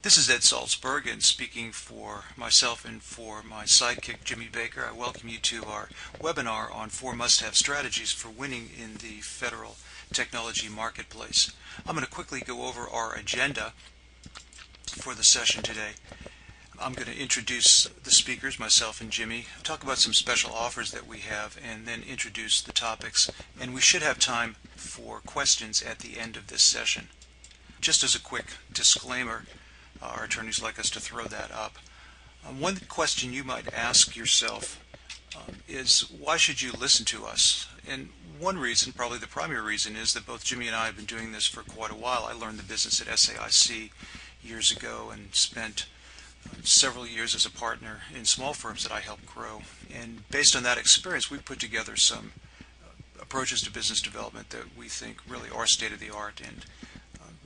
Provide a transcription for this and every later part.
This is Ed Salzberg, and speaking for myself and for my sidekick, Jimmy Baker, I welcome you to our webinar on 4 must-have strategies for winning in the federal technology marketplace. I'm going to quickly go over our agenda for the session today. I'm going to introduce the speakers, myself and Jimmy, talk about some special offers that we have, and then introduce the topics. And we should have time for questions at the end of this session. Just as a quick disclaimer, our attorneys like us to throw that up. One question you might ask yourself is, why should you listen to us? And one reason, probably the primary reason, is that both Jimmy and I have been doing this for quite a while. I learned the business at SAIC years ago and spent several years as a partner in small firms that I helped grow. And based on that experience, we've put together some approaches to business development that we think really are state-of-the-art, and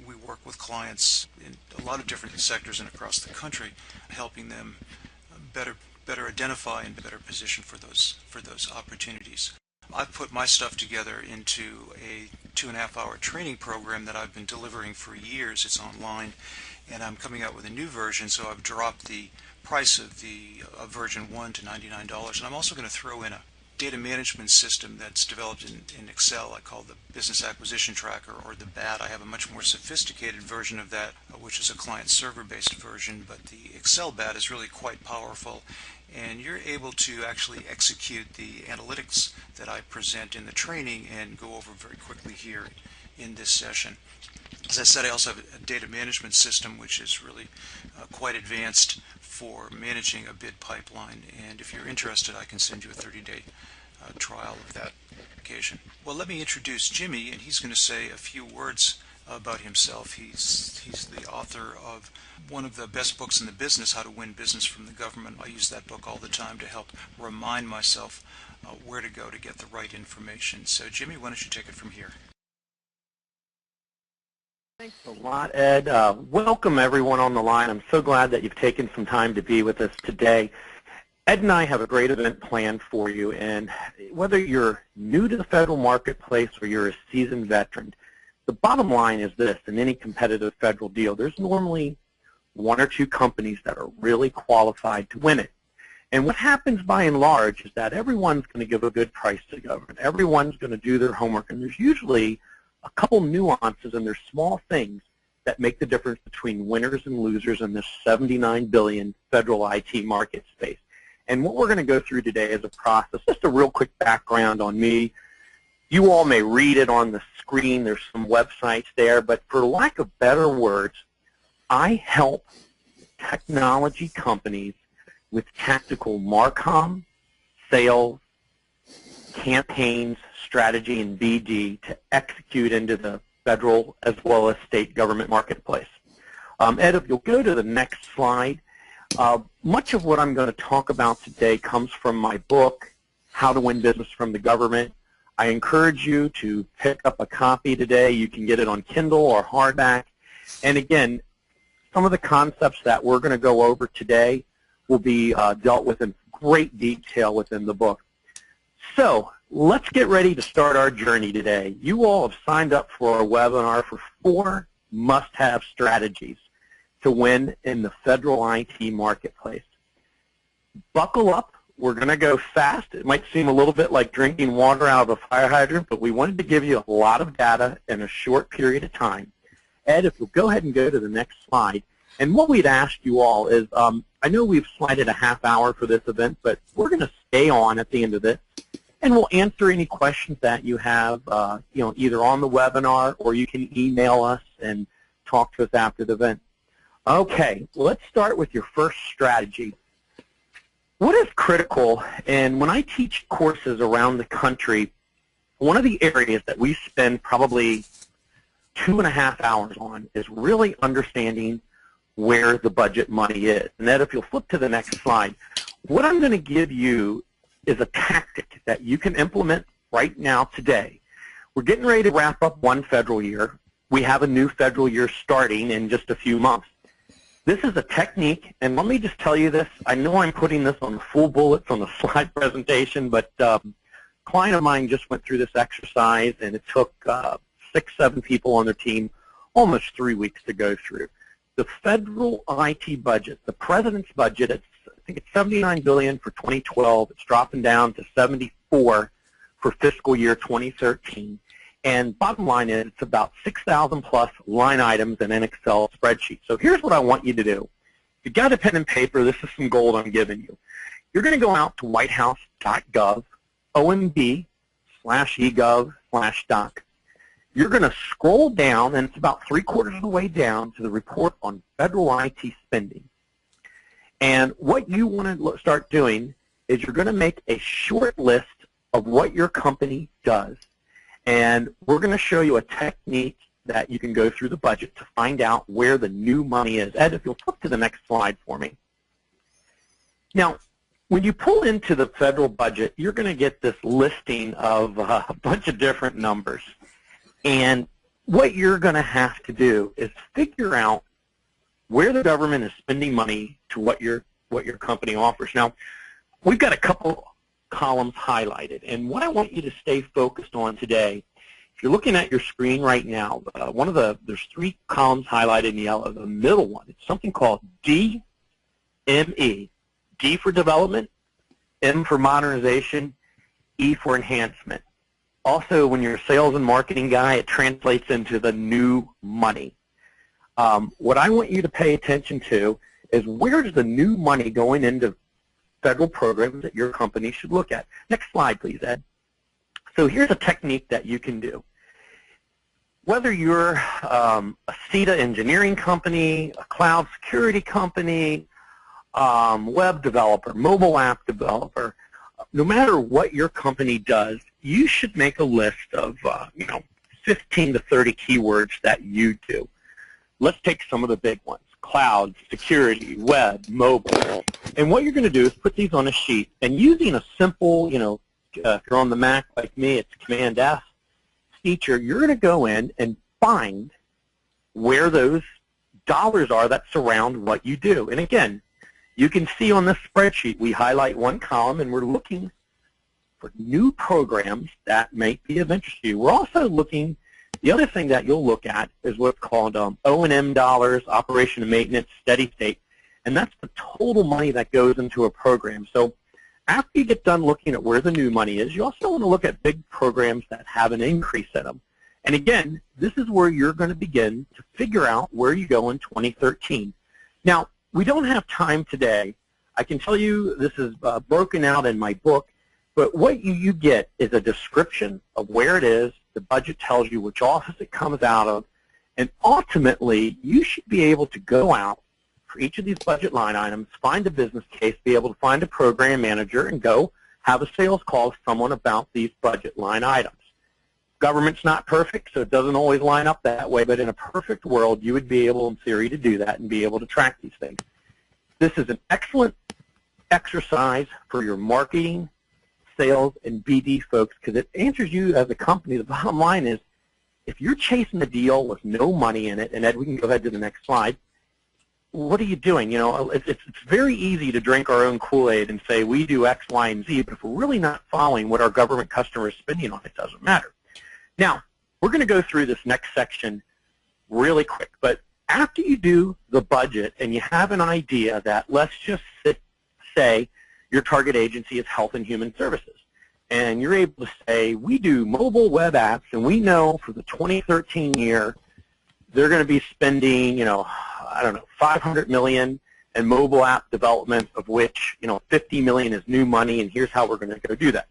we work with clients in a lot of different sectors and across the country, helping them better identify and better position for those opportunities. I've put my stuff together into a 2.5-hour training program that I've been delivering for years. It's online, and I'm coming out with a new version, so I've dropped the price of the version 1 to $99, and I'm also going to throw in a data management system that's developed in Excel. I call the Business Acquisition Tracker, or the BAT. I have a much more sophisticated version of that, which is a client server-based version, but the Excel BAT is really quite powerful, and you're able to actually execute the analytics that I present in the training and go over very quickly here in this session. As I said, I also have a data management system which is really quite advanced for managing a bid pipeline, and if you're interested, I can send you a 30-day trial of that application. Well, let me introduce Jimmy, and he's going to say a few words about himself. He's the author of one of the best books in the business, How to Win Business from the Government. I use that book all the time to help remind myself where to go to get the right information. So Jimmy, why don't you take it from here? Thanks a lot, Ed. Welcome everyone on the line. I'm so glad that you've taken some time to be with us today. Ed and I have a great event planned for you, and whether you're new to the federal marketplace or you're a seasoned veteran, the bottom line is this: in any competitive federal deal, there's normally 1 or 2 companies that are really qualified to win it. And what happens by and large is that everyone's going to give a good price to the government. Everyone's going to do their homework, and there's usually a couple nuances, and there's small things that make the difference between winners and losers in this $79 billion federal IT market space. And what we're going to go through today is a process. Just a real quick background on me. You all may read it on the screen. There's some websites there, but for lack of better words, I help technology companies with tactical marcom, sales, campaigns, strategy, and BD to execute into the federal as well as state government marketplace. Ed, if you'll go to the next slide, much of what I'm going to talk about today comes from my book, How to Win Business from the Government. I encourage you to pick up a copy today. You can get it on Kindle or hardback. And again, some of the concepts that we're going to go over today will be dealt with in great detail within the book. So let's get ready to start our journey today. You all have signed up for a webinar for 4 must-have strategies to win in the federal IT marketplace. Buckle up. We're going to go fast. It might seem a little bit like drinking water out of a fire hydrant, but we wanted to give you a lot of data in a short period of time. Ed, if you'll go ahead and go to the next slide. And what we'd ask you all is, I know we've slotted a half hour for this event, but we're going to stay on at the end of this, and we'll answer any questions that you have, either on the webinar, or you can email us and talk to us after the event. Okay, let's start with your first strategy. What is critical, and when I teach courses around the country, one of the areas that we spend probably 2.5 hours on is really understanding where the budget money is. And then if you'll flip to the next slide, what I'm going to give you is a tactic that you can implement right now today. We're getting ready to wrap up one federal year. We have a new federal year starting in just a few months. This is a technique, and let me just tell you this. I know I'm putting this on the full bullets on the slide presentation, but a client of mine just went through this exercise, and it took 6, 7 people on their team almost 3 weeks to go through. the federal IT budget, the president's budget, I think it's $79 billion for 2012. It's dropping down to $74 for fiscal year 2013. And bottom line is it's about 6,000 plus line items in an Excel spreadsheet. So here's what I want you to do. If you've got a pen and paper, this is some gold I'm giving you. You're going to go out to whitehouse.gov, omb/egov/doc. You're going to scroll down, and it's about 3/4 of the way down to the report on federal IT spending. And what you want to start doing is you're going to make a short list of what your company does. And we're going to show you a technique that you can go through the budget to find out where the new money is. Ed, if you'll flip to the next slide for me. Now, when you pull into the federal budget, you're going to get this listing of a bunch of different numbers. And what you're going to have to do is figure out where the government is spending money to what your company offers. Now, we've got a couple columns highlighted, and what I want you to stay focused on today, if you're looking at your screen right now, there's 3 columns highlighted in yellow. The middle one, it's something called DME. D for development, M for modernization, E for enhancement. Also, when you're a sales and marketing guy, it translates into the new money. What I want you to pay attention to is where's the new money going into federal programs that your company should look at. Next slide, please, Ed. So here's a technique that you can do. Whether you're a CETA engineering company, a cloud security company, web developer, mobile app developer, no matter what your company does, you should make a list of 15 to 30 keywords that you do. Let's take some of the big ones: cloud, security, web, mobile. And what you're going to do is put these on a sheet, and using a simple, if you're on the Mac like me, it's Command-F feature, you're going to go in and find where those dollars are that surround what you do. And again, you can see on this spreadsheet, we highlight one column, and we're looking for new programs that may be of interest to you. We're also looking, the other thing that you'll look at is what's called O&M dollars, operation and maintenance, steady state, and that's the total money that goes into a program. So after you get done looking at where the new money is, you also want to look at big programs that have an increase in them. And again, this is where you're going to begin to figure out where you go in 2013. Now, we don't have time today. I can tell you this is broken out in my book, but what you get is a description of where it is. The budget tells you which office it comes out of, and ultimately, you should be able to go out for each of these budget line items, find a business case, be able to find a program manager, and go have a sales call with someone about these budget line items. Government's not perfect, so it doesn't always line up that way, but in a perfect world, you would be able, in theory, to do that and be able to track these things. This is an excellent exercise for your marketing, sales, and BD folks, because it answers you as a company. The bottom line is, if you're chasing a deal with no money in it, and Ed, we can go ahead to the next slide, what are you doing? It's very easy to drink our own Kool-Aid and say we do X, Y, and Z, but if we're really not following what our government customer is spending on, it doesn't matter. Now, we're going to go through this next section really quick, but after you do the budget and you have an idea that, let's just say your target agency is Health and Human Services, and you're able to say, we do mobile web apps, and we know for the 2013 year, they're going to be spending, I don't know, $500 million in mobile app development, of which, $50 million is new money, and here's how we're going to go do that.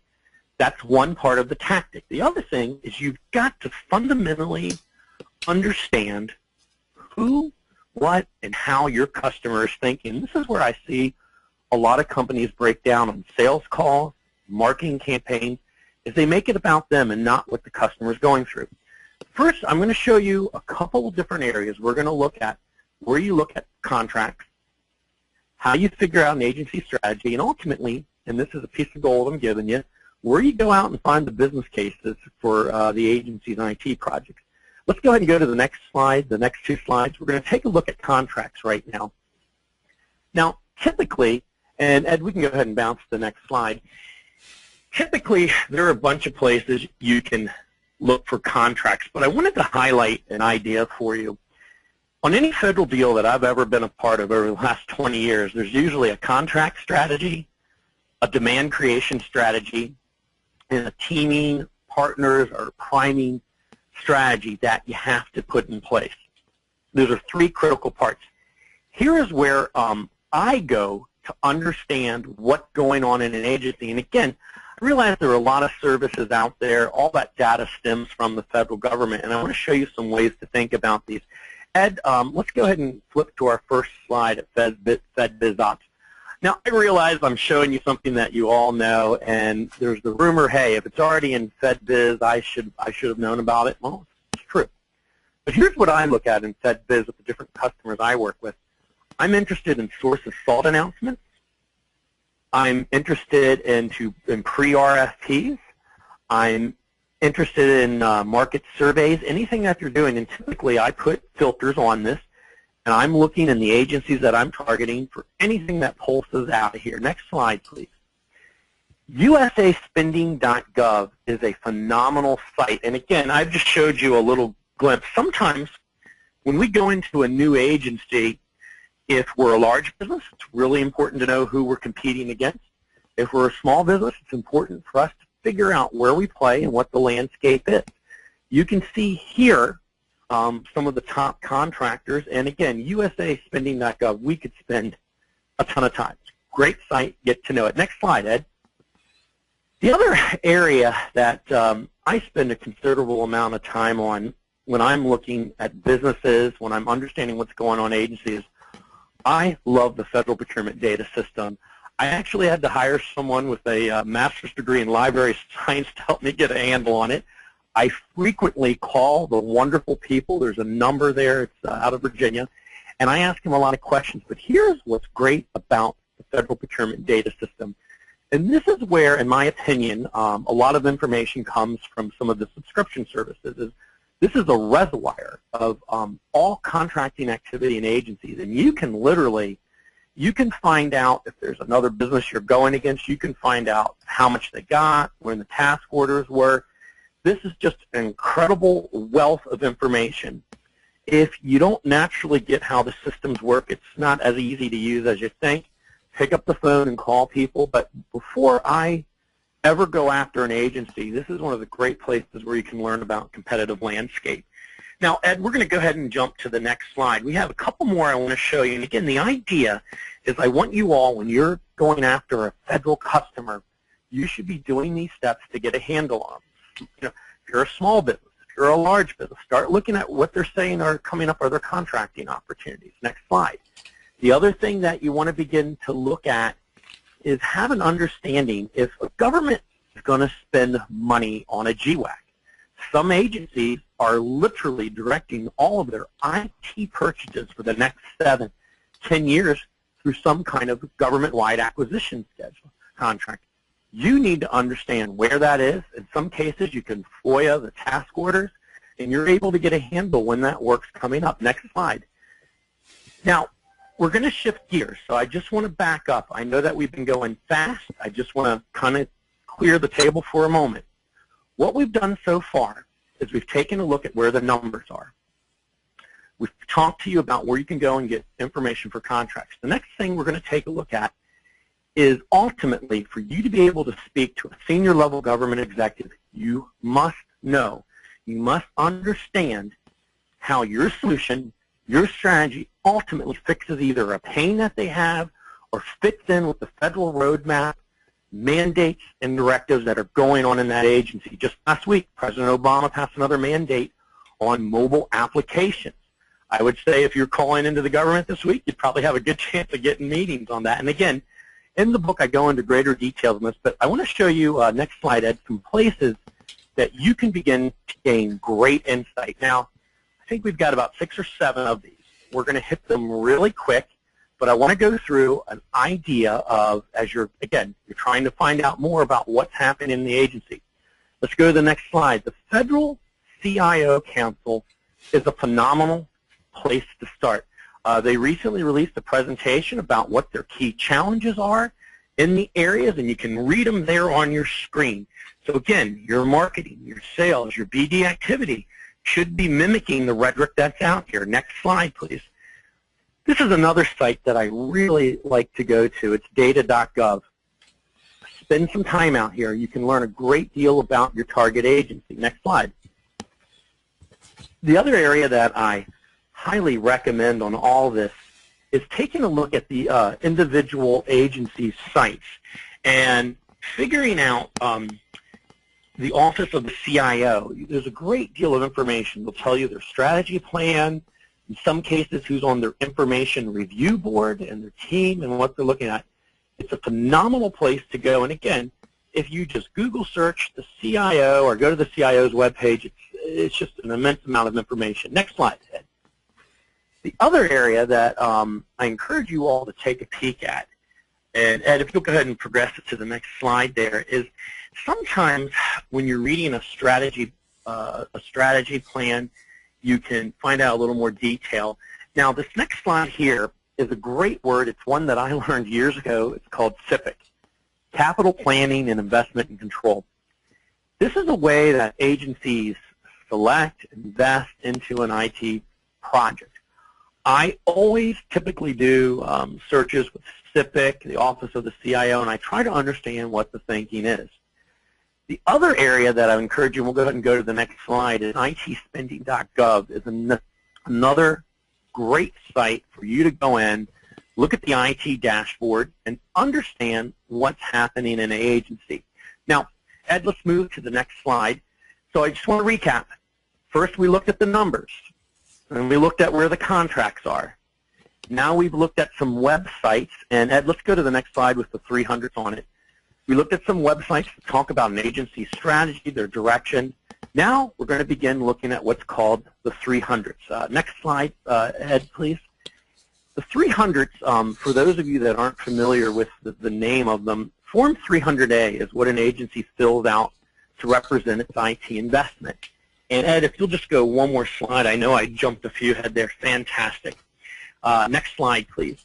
That's one part of the tactic. The other thing is you've got to fundamentally understand who, what, and how your customer is thinking. This is where I see a lot of companies break down on sales calls, marketing campaigns, is they make it about them and not what the customer is going through. First, I'm going to show you a couple of different areas we're going to look at, where you look at contracts, how you figure out an agency strategy, and ultimately, and this is a piece of gold I'm giving you, where you go out and find the business cases for the agency's IT projects. Let's go ahead and go to the next slide, the next 2 slides. We're going to take a look at contracts right now. Now, typically, and Ed, we can go ahead and bounce to the next slide. Typically, there are a bunch of places you can look for contracts, but I wanted to highlight an idea for you. On any federal deal that I've ever been a part of over the last 20 years, there's usually a contract strategy, a demand creation strategy, and a teaming, partners, or priming strategy that you have to put in place. Those are three critical parts. Here is where I go to understand what's going on in an agency. And again, I realize there are a lot of services out there. All that data stems from the federal government, and I want to show you some ways to think about these. Ed, let's go ahead and flip to our first slide at FedBizOps. Now, I realize I'm showing you something that you all know, and there's the rumor, hey, if it's already in FedBiz, I should have known about it. Well, it's true. But here's what I look at in FedBiz with the different customers I work with. I'm interested in source of salt announcements. I'm interested in pre-RFPs. I'm interested in market surveys, anything that you're doing, and typically I put filters on this, and I'm looking in the agencies that I'm targeting for anything that pulses out of here. Next slide, please. USAspending.gov is a phenomenal site, and again, I've just showed you a little glimpse. Sometimes when we go into a new agency, if we're a large business, it's really important to know who we're competing against. If we're a small business, it's important for us to figure out where we play and what the landscape is. You can see here some of the top contractors, and again, USAspending.gov, we could spend a ton of time. Great site, get to know it. Next slide, Ed. The other area that I spend a considerable amount of time on when I'm looking at businesses, when I'm understanding what's going on in agencies, I love the Federal Procurement Data System. I actually had to hire someone with a master's degree in library science to help me get a handle on it. I frequently call the wonderful people. There's a number there. It's out of Virginia. And I ask them a lot of questions. But here's what's great about the Federal Procurement Data System. And this is where, in my opinion, a lot of information comes from some of the subscription services. This is a reservoir of all contracting activity in agencies. And you can literally, you can find out if there's another business you're going against. You can find out how much they got, when the task orders were. This is just an incredible wealth of information. If you don't naturally get how the systems work, it's not as easy to use as you think. Pick up the phone and call people. But before I ever go after an agency, this is one of the great places where you can learn about competitive landscape. Now, Ed, we're going to go ahead and jump to the next slide. We have a couple more I want to show you. And again, the idea is I want you all, when you're going after a federal customer, you should be doing these steps to get a handle on them. You know, if you're a small business, if you're a large business, start looking at what they're saying are coming up are their contracting opportunities. Next slide. The other thing that you want to begin to look at is have an understanding if a government is going to spend money on a GWAC. Some agencies are literally directing all of their IT purchases for the next 7, 10 years through some kind of government-wide acquisition schedule contract. You need to understand where that is. In some cases, you can FOIA the task orders, and you're able to get a handle when that work's coming up. Next slide. Now, we're going to shift gears, so I just want to back up. I know that we've been going fast. I just want to kind of clear the table for a moment. What we've done so far is we've taken a look at where the numbers are. We've talked to you about where you can go and get information for contracts. The next thing we're going to take a look at is ultimately for you to be able to speak to a senior level government executive, you must know, you must understand how your solution, your strategy ultimately fixes either a pain that they have or fits in with the federal roadmap, mandates, and directives that are going on in that agency. Just last week, President Obama passed another mandate on mobile applications. I would say if you're calling into the government this week, you'd probably have a good chance of getting meetings on that. And again, in the book, I go into greater details on this, but I want to show you, next slide, Ed, some places that you can begin to gain great insight. Now, I think we've got about 6 or 7 of these. We're going to hit them really quick, but I want to go through an idea of, as you're trying to find out more about what's happening in the agency. Let's go to the next slide. The Federal Cio Council is a phenomenal place to start. They recently released a presentation about what their key challenges are in the areas, and you can read them there on your screen. So again, your marketing, your sales, your BD activity, should be mimicking the rhetoric that's out here. Next slide, please. This is another site that I really like to go to. It's data.gov. Spend some time out here. You can learn a great deal about your target agency. Next slide. The other area that I highly recommend on all this is taking a look at the individual agency sites and figuring out the Office of the CIO. There's a great deal of information. They'll tell you their strategy plan, in some cases who's on their information review board and their team and what they're looking at. It's a phenomenal place to go. And again, if you just Google search the CIO or go to the CIO's webpage, it's just an immense amount of information. Next slide, Ed. The other area that I encourage you all to take a peek at, and Ed, if you'll go ahead and progress it to the next slide there, is sometimes when you're reading a strategy plan, you can find out a little more detail. Now, this next slide here is a great word. It's one that I learned years ago. It's called CIPIC, Capital Planning and Investment and Control. This is a way that agencies select, invest into an IT project. I always typically do searches with CIPIC, the Office of the CIO, and I try to understand what the thinking is. The other area that I encourage you, and we'll go ahead and go to the next slide, is itspending.gov is another great site for you to go in, look at the IT dashboard, and understand what's happening in an agency. Now, Ed, let's move to the next slide. So I just want to recap. First, we looked at the numbers, and we looked at where the contracts are. Now we've looked at some websites, and Ed, let's go to the next slide with the 300s on it. We looked at some websites to talk about an agency's strategy, their direction. Now we're going to begin looking at what's called the 300s. Next slide, Ed, please. The 300s, for those of you that aren't familiar with the name of them, Form 300A is what an agency fills out to represent its IT investment. And Ed, if you'll just go one more slide, I know I jumped a few ahead there. Fantastic. Next slide, please.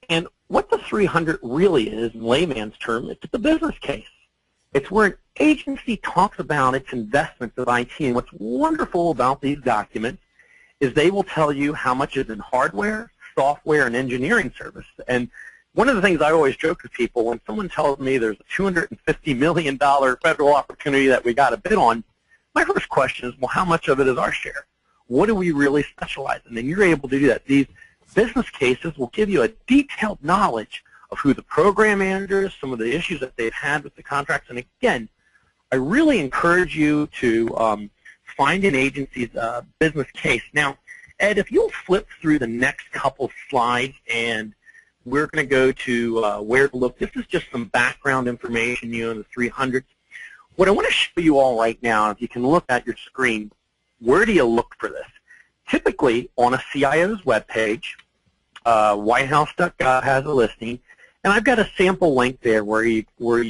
And what the 300 really is, in layman's term, it's the business case. It's where an agency talks about its investments of IT. And what's wonderful about these documents is they will tell you how much is in hardware, software, and engineering service. And one of the things I always joke with people, when someone tells me there's a $250 million federal opportunity that we got to bid on, my first question is, well, how much of it is our share? What do we really specialize in? And you're able to do that. These business cases will give you a detailed knowledge of who the program manager is, some of the issues that they've had with the contracts. And again, I really encourage you to find an agency's business case. Now, Ed, if you'll flip through the next couple slides, and we're going to go to where to look. This is just some background information, in the 300s. What I want to show you all right now, if you can look at your screen, where do you look for this? Typically, on a CIO's webpage, whitehouse.gov has a listing, and I've got a sample link there where you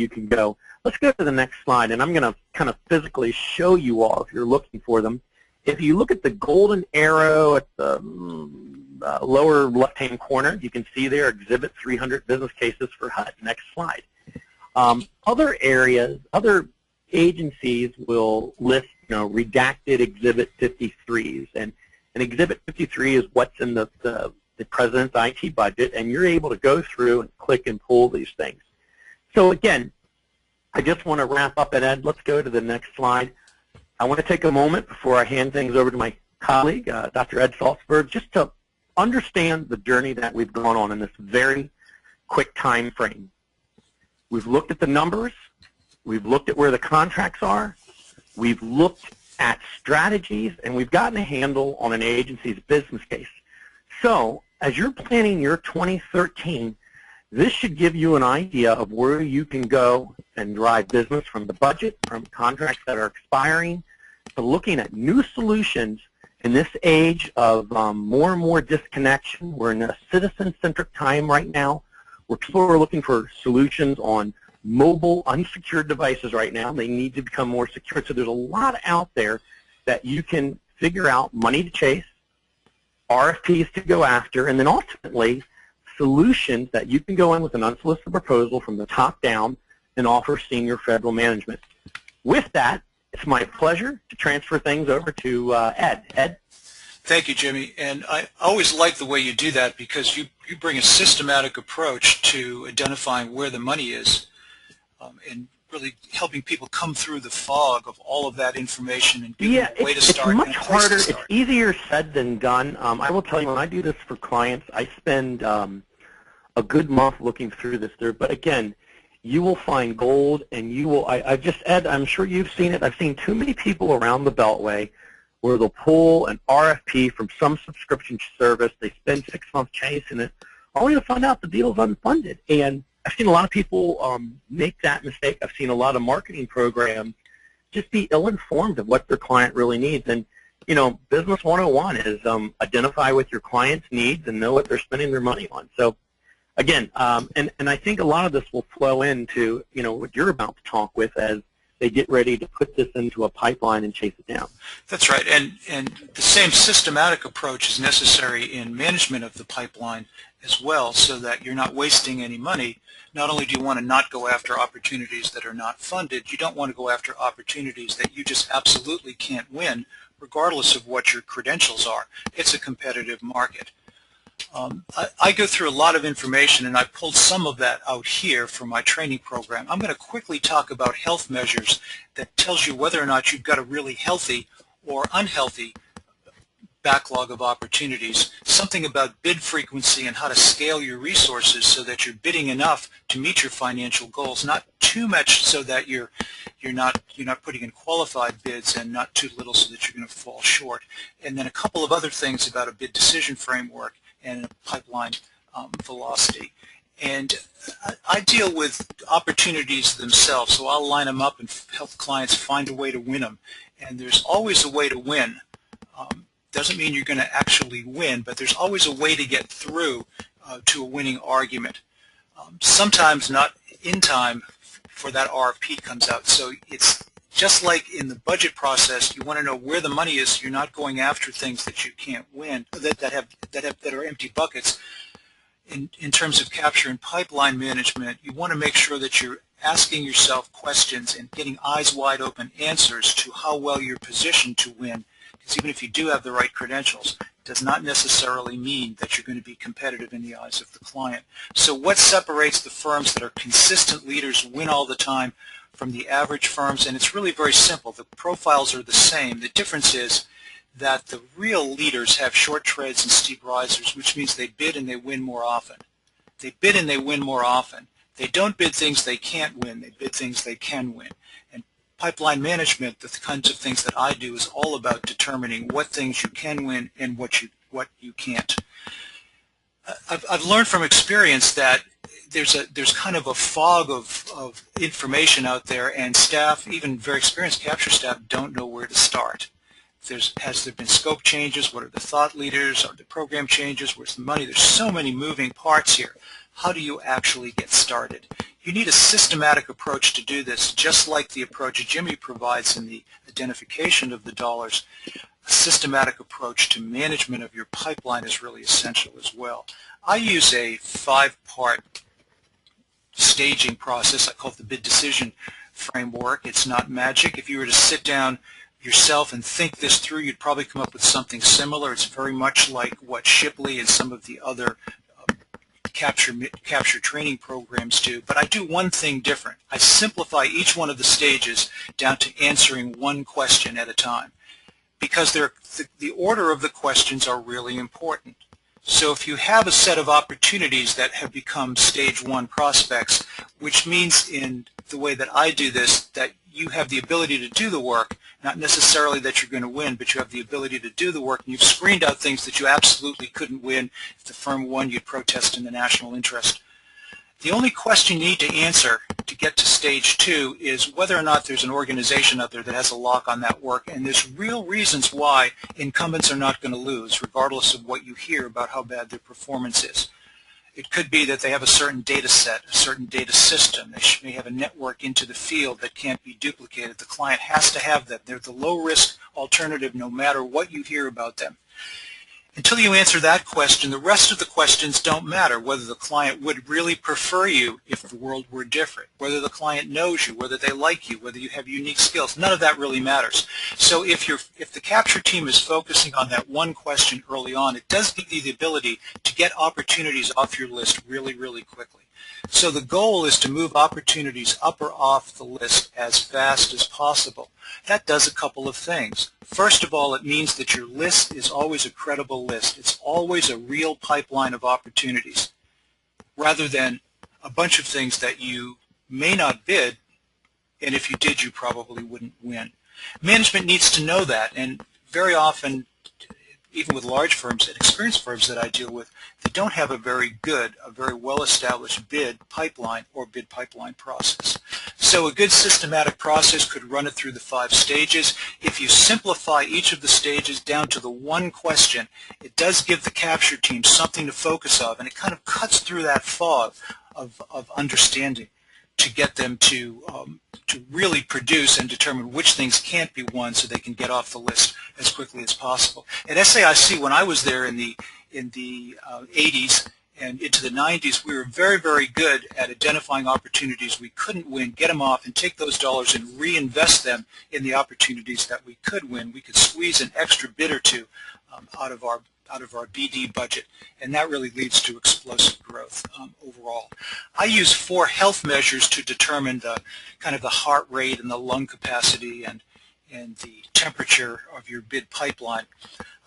can go. Let's go to the next slide, and I'm going to kind of physically show you all if you're looking for them. If you look at the golden arrow at the lower left-hand corner, you can see there Exhibit 300 business cases for HUD. Next slide. Other areas, other agencies will list, redacted Exhibit 53s, and Exhibit 53 is what's in the President's IT budget, and you're able to go through and click and pull these things. So again, I just want to wrap up, and Ed, let's go to the next slide. I want to take a moment before I hand things over to my colleague, Dr. Ed Salzberg, just to understand the journey that we've gone on in this very quick time frame. We've looked at the numbers. We've looked at where the contracts are. We've looked at strategies, and we've gotten a handle on an agency's business case. So as you're planning your 2013, this should give you an idea of where you can go and drive business from the budget, from contracts that are expiring, to looking at new solutions in this age of more and more disconnection. We're in a citizen-centric time right now where people are looking for solutions on mobile, unsecured devices right now. They need to become more secure. So there's a lot out there that you can figure out money to chase, RFPs to go after, and then ultimately solutions that you can go in with an unsolicited proposal from the top down and offer senior federal management. With that, it's my pleasure to transfer things over to Ed. Ed? Thank you, Jimmy. And I always like the way you do that because you bring a systematic approach to identifying where the money is and really helping people come through the fog of all of that information and give them a way to start. It's much harder. It's easier said than done. I will tell you, when I do this for clients, I spend a good month looking through this. But again, you will find gold, and you will. Ed, I'm sure you've seen it. I've seen too many people around the Beltway where they'll pull an RFP from some subscription service. They spend 6 months chasing it, only to find out the deal's unfunded. And I've seen a lot of people make that mistake. I've seen a lot of marketing programs just be ill-informed of what their client really needs. And, you know, Business 101 is identify with your client's needs and know what they're spending their money on. So, again, and I think a lot of this will flow into, you know, what you're about to talk with as they get ready to put this into a pipeline and chase it down. That's right, and the same systematic approach is necessary in management of the pipeline as well, so that you're not wasting any money. Not only do you want to not go after opportunities that are not funded, you don't want to go after opportunities that you just absolutely can't win, regardless of what your credentials are. It's a competitive market. I go through a lot of information, and I pulled some of that out here for my training program. I'm going to quickly talk about health measures that tells you whether or not you've got a really healthy or unhealthy backlog of opportunities, something about bid frequency and how to scale your resources so that you're bidding enough to meet your financial goals, not too much so that you're not putting in qualified bids, and not too little so that you're going to fall short. And then a couple of other things about a bid decision framework and pipeline velocity. And I deal with opportunities themselves, so I'll line them up and help clients find a way to win them. And there's always a way to win. Doesn't mean you're going to actually win, but there's always a way to get through to a winning argument. Sometimes not in time for that RFP comes out. So it's just like in the budget process, you want to know where the money is. You're not going after things that you can't win, that are empty buckets. In terms of capture and pipeline management, you want to make sure that you're asking yourself questions and getting eyes wide open answers to how well you're positioned to win. Because even if you do have the right credentials, it does not necessarily mean that you're going to be competitive in the eyes of the client. So what separates the firms that are consistent leaders, win all the time, from the average firms? And it's really very simple. The profiles are the same. The difference is that the real leaders have short treads and steep risers, which means they bid and they win more often. They bid and they win more often. They don't bid things they can't win. They bid things they can win. And pipeline management, the kinds of things that I do, is all about determining what things you can win and what you can't. I've learned from experience that there's kind of a fog of information out there, and staff, even very experienced capture staff, don't know where to start. Has there been scope changes? What are the thought leaders? Are the program changes? Where's the money? There's so many moving parts here. How do you actually get started? You need a systematic approach to do this, just like the approach Jimmy provides in the identification of the dollars. A systematic approach to management of your pipeline is really essential as well. I use a 5-part staging process. I call it the bid decision framework. It's not magic. If you were to sit down yourself and think this through, you'd probably come up with something similar. It's very much like what Shipley and some of the other capture training programs do, but I do one thing different. I simplify each one of the stages down to answering one question at a time, because the order of the questions are really important. So if you have a set of opportunities that have become stage 1 prospects, which means in the way that I do this, that you have the ability to do the work, not necessarily that you're going to win, but you have the ability to do the work, and you've screened out things that you absolutely couldn't win. If the firm won, you'd protest in the national interest. The only question you need to answer to get to stage 2 is whether or not there's an organization out there that has a lock on that work, and there's real reasons why incumbents are not going to lose, regardless of what you hear about how bad their performance is. It could be that they have a certain data set, a certain data system. They may have a network into the field that can't be duplicated. The client has to have that. They're the low-risk alternative no matter what you hear about them. Until you answer that question, the rest of the questions don't matter. Whether the client would really prefer you if the world were different, whether the client knows you, whether they like you, whether you have unique skills, none of that really matters. So if the capture team is focusing on that one question early on, it does give you the ability to get opportunities off your list really, really quickly. So the goal is to move opportunities up or off the list as fast as possible. That does a couple of things. First of all, it means that your list is always a credible list. It's always a real pipeline of opportunities, rather than a bunch of things that you may not bid, and if you did, you probably wouldn't win. Management needs to know that, and very often, even with large firms and experienced firms that I deal with, they don't have a very well-established bid pipeline or bid pipeline process. So a good systematic process could run it through the 5 stages. If you simplify each of the stages down to the one question, it does give the capture team something to focus on, and it kind of cuts through that fog of understanding to get them to really produce and determine which things can't be won so they can get off the list as quickly as possible. At SAIC, when I was there in the 80s and into the 90s, we were very, very good at identifying opportunities we couldn't win, get them off, and take those dollars and reinvest them in the opportunities that we could win. We could squeeze an extra bid or two out of our BD budget, and that really leads to explosive growth overall. I use 4 health measures to determine the kind of the heart rate and the lung capacity and the temperature of your bid pipeline.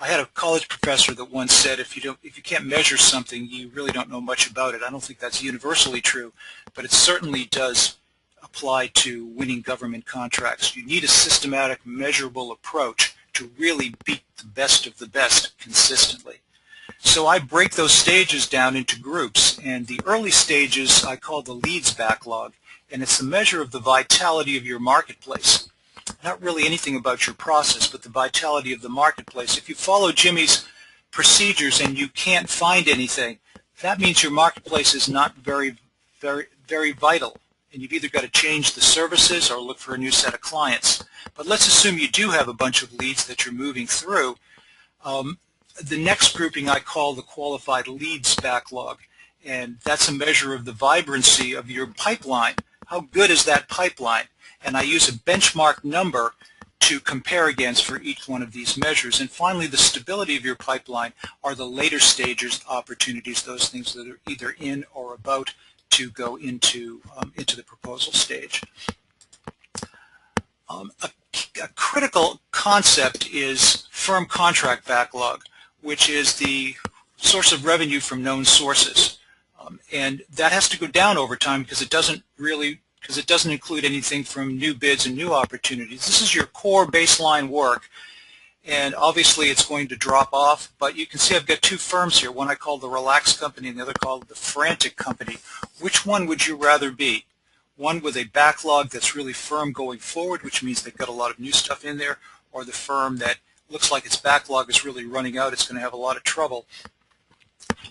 I had a college professor that once said, if you can't measure something, you really don't know much about it. I don't think that's universally true, but it certainly does apply to winning government contracts. You need a systematic, measurable approach to really beat the best of the best consistently. So I break those stages down into groups, and the early stages I call the leads backlog, and it's a measure of the vitality of your marketplace. Not really anything about your process, but the vitality of the marketplace. If you follow Jimmy's procedures and you can't find anything, that means your marketplace is not very, very, very vital, and you've either got to change the services or look for a new set of clients. But let's assume you do have a bunch of leads that you're moving through. The next grouping I call the qualified leads backlog, and that's a measure of the vibrancy of your pipeline. How good is that pipeline? And I use a benchmark number to compare against for each one of these measures. And finally, the stability of your pipeline are the later stages opportunities, those things that are either in or about to go into the proposal stage. A critical concept is firm contract backlog, which is the source of revenue from known sources. And that has to go down over time because it doesn't include anything from new bids and new opportunities. This is your core baseline work, and obviously it's going to drop off, but you can see I've got 2 firms here, one I call the Relaxed Company and the other called the Frantic Company. Which one would you rather be? One with a backlog that's really firm going forward, which means they've got a lot of new stuff in there, or the firm that looks like its backlog is really running out, it's going to have a lot of trouble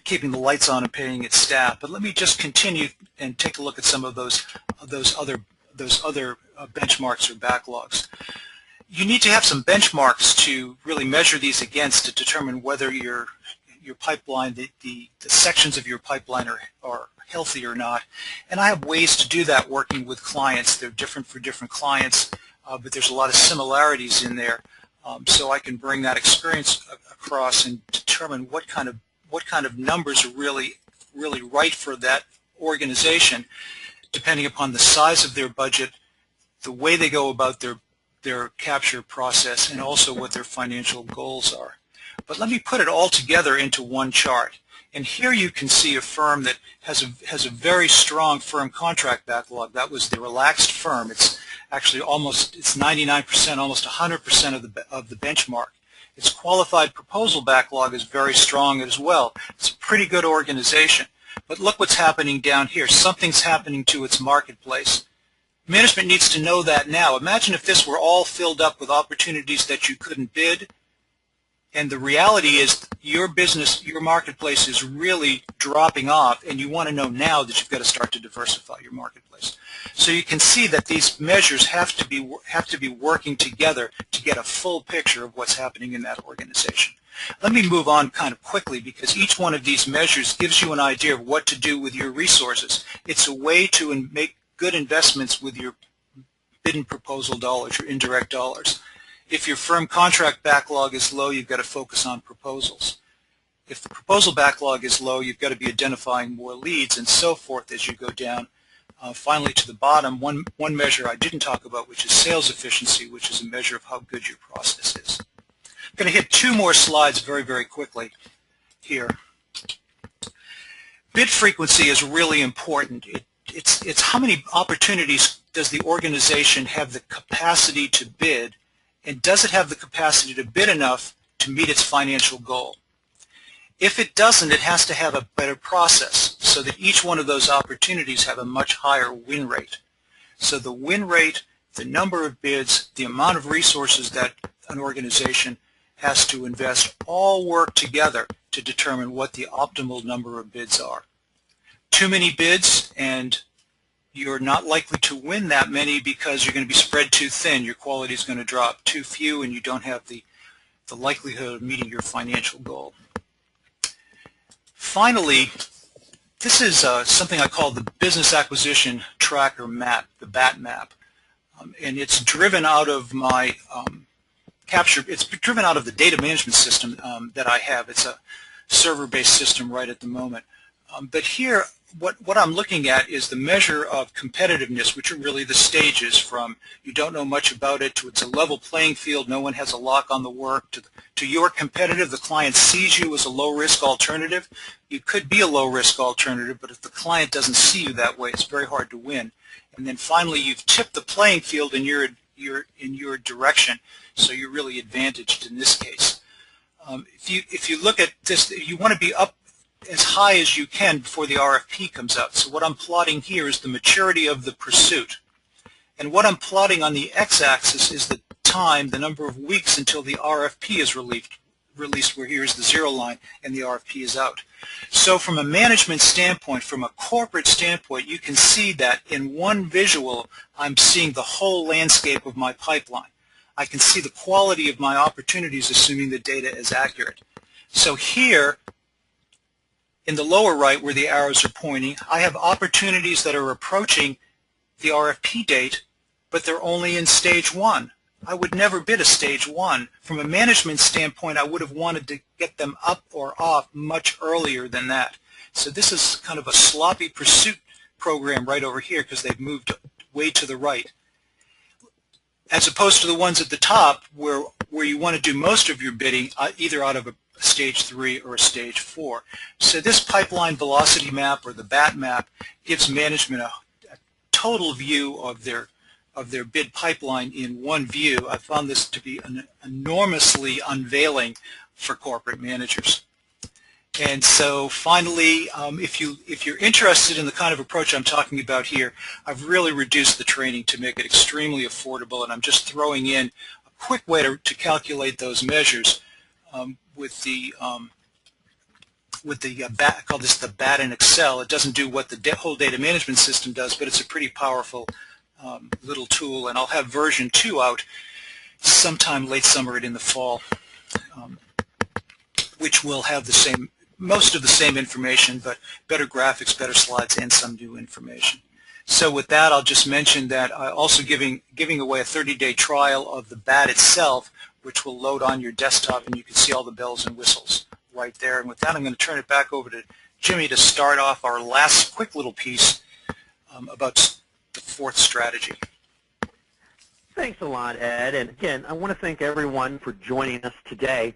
keeping the lights on and paying its staff. But let me just continue and take a look at some of those other benchmarks or backlogs. You need to have some benchmarks to really measure these against to determine whether your pipeline, the sections of your pipeline are healthy or not. And I have ways to do that working with clients. They're different for different clients, but there's a lot of similarities in there. So I can bring that experience across and determine what kind of numbers are really right for that organization, depending upon the size of their budget, the way they go about their capture process, and also what their financial goals are. But let me put it all together into one chart. And here you can see a firm that has a very strong firm contract backlog. That was the Relaxed firm. It's actually it's 99%, almost 100% of the benchmark. Its qualified proposal backlog is very strong as well. It's a pretty good organization. But look what's happening down here. Something's happening to its marketplace. Management needs to know that now. Imagine if this were all filled up with opportunities that you couldn't bid, and the reality is your business, your marketplace is really dropping off, and you want to know now that you've got to start to diversify your marketplace. So you can see that these measures have to be working together to get a full picture of what's happening in that organization. Let me move on kind of quickly because each one of these measures gives you an idea of what to do with your resources. It's a way to make good investments with your bid and proposal dollars, your indirect dollars. If your firm contract backlog is low, you've got to focus on proposals. If the proposal backlog is low, you've got to be identifying more leads and so forth as you go down. Finally, to the bottom, one measure I didn't talk about, which is sales efficiency, which is a measure of how good your process is. I'm going to hit two more slides very, very quickly here. Bid frequency is really important. It's how many opportunities does the organization have the capacity to bid, and does it have the capacity to bid enough to meet its financial goal? If it doesn't, it has to have a better process so that each one of those opportunities have a much higher win rate. So the win rate, the number of bids, the amount of resources that an organization has to invest all work together to determine what the optimal number of bids are. Too many bids and you're not likely to win that many because you're going to be spread too thin. Your quality is going to drop. Too few and you don't have the likelihood of meeting your financial goal. Finally, this is something I call the Business Acquisition Tracker Map, the BAT map. And it's driven out of my it's driven out of the data management system that I have. It's a server-based system right at the moment. But here, what I'm looking at is the measure of competitiveness, which are really the stages from you don't know much about it to it's a level playing field, no one has a lock on the work, to you're competitive, the client sees you as a low-risk alternative. You could be a low-risk alternative, but if the client doesn't see you that way, it's very hard to win. And then finally, you've tipped the playing field in your direction, so you're really advantaged in this case. If you look at this, you want to be up as high as you can before the RFP comes out. So what I'm plotting here is the maturity of the pursuit. And what I'm plotting on the x-axis is the time, the number of weeks until the RFP is released, where here's the zero line and the RFP is out. So from a management standpoint, from a corporate standpoint, you can see that in one visual, I'm seeing the whole landscape of my pipeline. I can see the quality of my opportunities, assuming the data is accurate. So here, in the lower right where the arrows are pointing, I have opportunities that are approaching the RFP date, but they're only in stage one. I would never bid a stage one. From a management standpoint, I would have wanted to get them up or off much earlier than that. So this is kind of a sloppy pursuit program right over here because they've moved way to the right. As opposed to the ones at the top where you want to do most of your bidding either out of a stage 3 or a stage 4. So this pipeline velocity map, or the BAT map, gives management a total view of their bid pipeline in one view. I found this to be enormously unveiling for corporate managers. And so finally, if you're interested in the kind of approach I'm talking about here, I've really reduced the training to make it extremely affordable, and I'm just throwing in a quick way to calculate those measures with the BAT. I call this the BAT in Excel. It doesn't do what the whole data management system does, but it's a pretty powerful little tool, and I'll have version 2 out sometime late summer and in the fall, which will have most of the same information, but better graphics, better slides, and some new information. So with that, I'll just mention that I'm also giving away a 30-day trial of the BAT itself, which will load on your desktop, and you can see all the bells and whistles right there. And with that, I'm going to turn it back over to Jimmy to start off our last quick little piece about the fourth strategy. Thanks a lot, Ed. And again, I want to thank everyone for joining us today.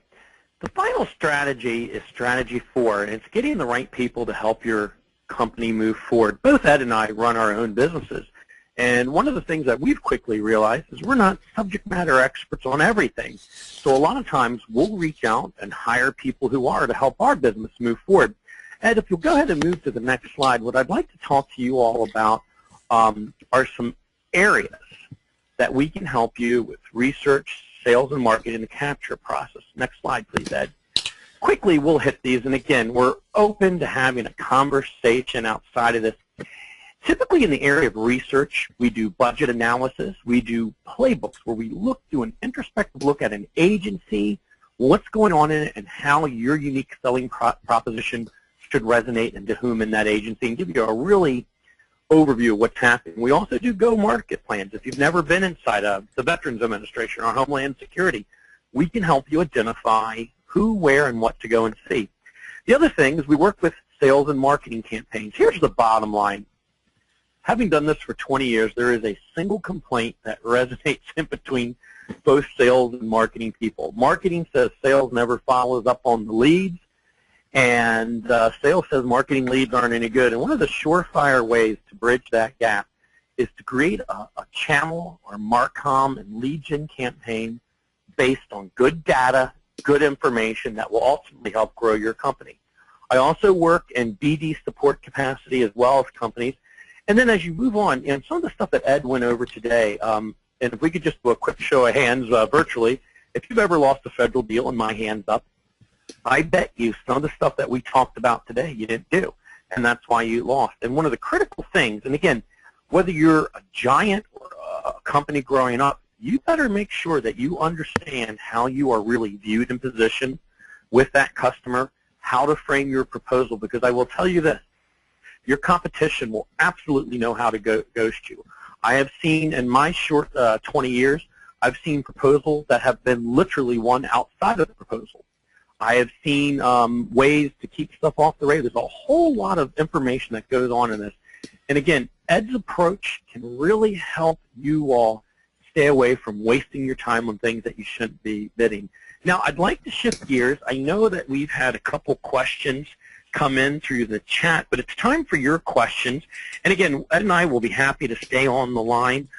The final strategy is strategy 4, and it's getting the right people to help your company move forward. Both Ed and I run our own businesses, and one of the things that we've quickly realized is we're not subject matter experts on everything. So a lot of times we'll reach out and hire people who are to help our business move forward. Ed, if you'll go ahead and move to the next slide, what I'd like to talk to you all about are some areas that we can help you with research, sales, and marketing, the capture process. Next slide, please, Ed. Quickly, we'll hit these, and again, we're open to having a conversation outside of this. Typically in the area of research, we do budget analysis, we do playbooks where we do an introspective look at an agency, what's going on in it and how your unique selling proposition should resonate and to whom in that agency, and give you a really overview of what's happening. We also do go-market plans. If you've never been inside of the Veterans Administration or Homeland Security, we can help you identify who, where, and what to go and see. The other thing is we work with sales and marketing campaigns. Here's the bottom line. Having done this for 20 years, there is a single complaint that resonates in between both sales and marketing people. Marketing says sales never follows up on the leads, and sales says marketing leads aren't any good. And one of the surefire ways to bridge that gap is to create a channel or Marcom and lead gen campaign based on good data, good information that will ultimately help grow your company. I also work in BD support capacity as well as companies. And then as you move on, and some of the stuff that Ed went over today, and if we could just do a quick show of hands virtually, if you've ever lost a federal deal, and my hand's up, I bet you some of the stuff that we talked about today you didn't do, and that's why you lost. And one of the critical things, and again, whether you're a giant or a company growing up, you better make sure that you understand how you are really viewed and positioned with that customer, how to frame your proposal, because I will tell you this, your competition will absolutely know how to ghost you. I have seen in my short 20 years, I've seen proposals that have been literally won outside of the proposal. I have seen ways to keep stuff off the radar. There's a whole lot of information that goes on in this. And again, Ed's approach can really help you all stay away from wasting your time on things that you shouldn't be bidding. Now, I'd like to shift gears. I know that we've had a couple questions come in through the chat, but it's time for your questions. And again, Ed and I will be happy to stay on the line.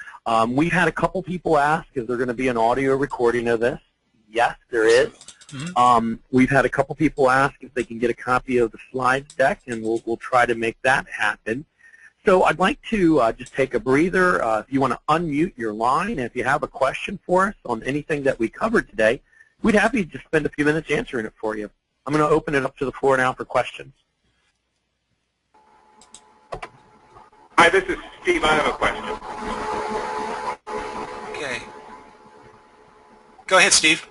We've had a couple people ask, is there going to be an audio recording of this? Yes, there is. We've had a couple people ask if they can get a copy of the slide deck, and we'll try to make that happen. So I'd like to just take a breather. If you want to unmute your line, and if you have a question for us on anything that we covered today, we'd happy to spend a few minutes answering it for you. I'm going to open it up to the floor now for questions. Hi, this is Steve. I have a question. Okay. Go ahead, Steve.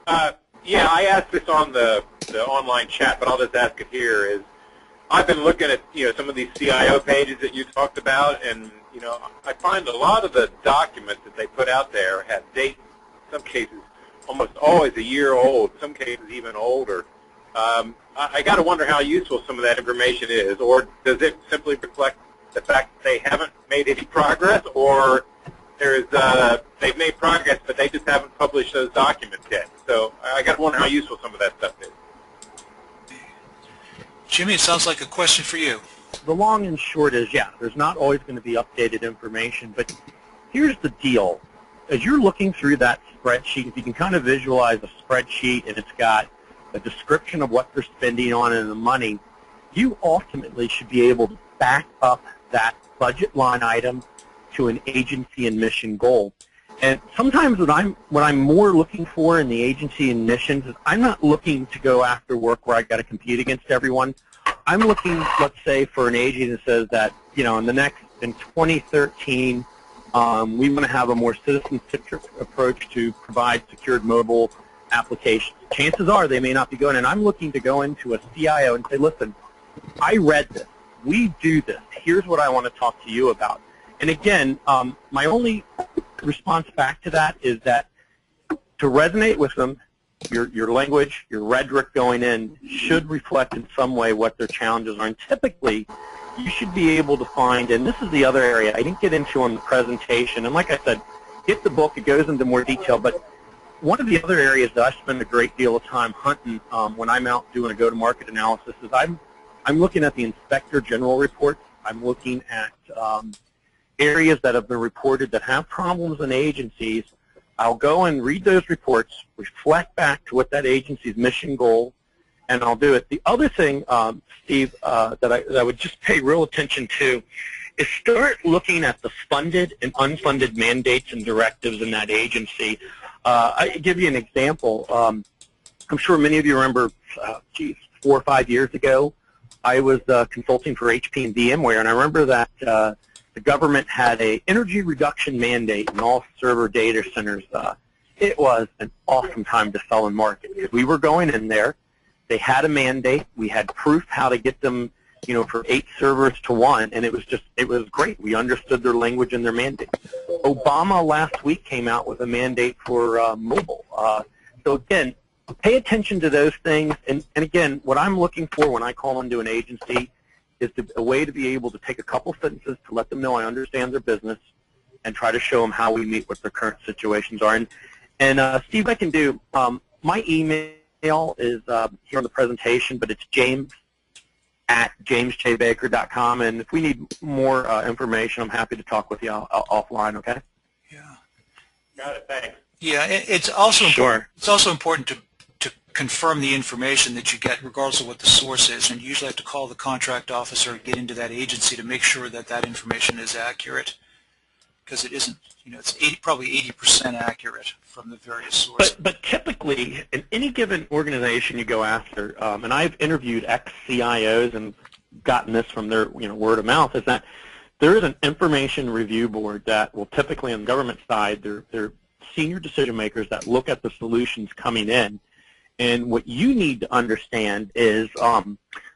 Yeah, I asked this on the online chat, but I'll just ask it here. Is I've been looking at some of these CIO pages that you talked about, and I find a lot of the documents that they put out there have dates. In some cases, almost always a year old. Some cases even older. I got to wonder how useful some of that information is, or does it simply reflect the fact that they haven't made any progress, or they've made progress, but they just haven't published those documents yet. So I got to wonder how useful some of that stuff is. Jimmy, it sounds like a question for you. The long and short is, yeah, there's not always going to be updated information, but here's the deal. As you're looking through that spreadsheet, if you can kind of visualize a spreadsheet and it's got a description of what they're spending on and the money, you ultimately should be able to back up that budget line item to an agency and mission goal. And sometimes what I'm more looking for in the agency and missions is I'm not looking to go after work where I got to compete against everyone. I'm looking, let's say, for an agency that says that, in 2013, we want to have a more citizen-centric approach to provide secured mobile applications. Chances are they may not be going, and I'm looking to go into a CIO and say, listen, I read this. We do this. Here's what I want to talk to you about. And again, my only response back to that is that to resonate with them, your language, your rhetoric going in should reflect in some way what their challenges are. And typically, you should be able to find, and this is the other area I didn't get into on the presentation, and like I said, get the book, it goes into more detail, but one of the other areas that I spend a great deal of time hunting when I'm out doing a go-to-market analysis is I'm looking at the Inspector General reports. I'm looking at areas that have been reported that have problems in agencies. I'll go and read those reports, reflect back to what that agency's mission goal, and I'll do it. The other thing, Steve, that I would just pay real attention to is start looking at the funded and unfunded mandates and directives in that agency. I give you an example. I'm sure many of you remember, 4 or 5 years ago, I was consulting for HP and VMware, and I remember that the government had an energy reduction mandate in all server data centers it was an awesome time to sell and market. We were going in there. They had a mandate. We had proof how to get them, you know, for 8 servers to 1, and it was great. We understood their language and their mandate. Obama last week came out with a mandate for mobile. So again, pay attention to those things. And again, what I'm looking for when I call into an agency is a way to be able to take a couple sentences to let them know I understand their business and try to show them how we meet what their current situations are. And Steve, I can do, my email is here on the presentation, but it's james@jamesjbaker.com. And if we need more information, I'm happy to talk with you offline, okay? Yeah. Got it, thanks. Yeah, it's also Sure. important, it's also important to confirm the information that you get regardless of what the source is, and you usually have to call the contract officer and get into that agency to make sure that that information is accurate, because it isn't, you know, it's probably 80% accurate from the various sources. But typically, in any given organization you go after, and I've interviewed ex-CIOs and gotten this from their, you know, word of mouth, is that there is an information review board that will typically on the government side, they're senior decision makers that look at the solutions coming in. And what you need to understand is,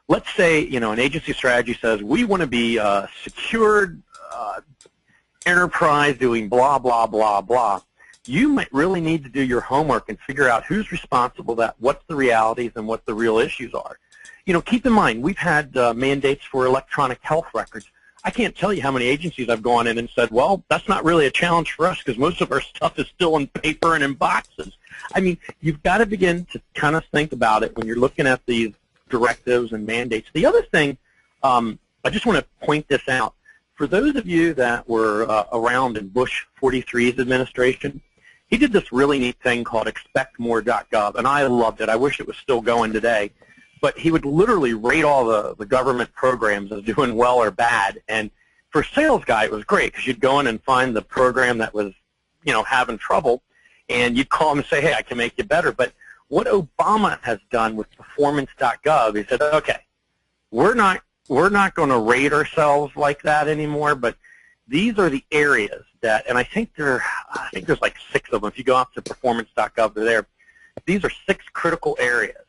let's say, you know, an agency strategy says we want to be a secured enterprise doing blah, blah, blah, blah. You might really need to do your homework and figure out who's responsible, what's the realities, and what the real issues are. You know, keep in mind, we've had mandates for electronic health records. I can't tell you how many agencies I've gone in and said, well, that's not really a challenge for us because most of our stuff is still in paper and in boxes. I mean, you've got to begin to kind of think about it when you're looking at these directives and mandates. The other thing, I just want to point this out. For those of you that were around in Bush 43's administration, he did this really neat thing called expectmore.gov, and I loved it. I wish it was still going today. But he would literally rate all the government programs as doing well or bad. And for a sales guy, it was great because you'd go in and find the program that was, you know, having trouble, and you'd call him and say, hey, I can make you better. But what Obama has done with performance.gov, he said, okay, we're not going to rate ourselves like that anymore, but these are the areas that, and I think there's like 6 of them. If you go out to performance.gov, they're there. These are 6 critical areas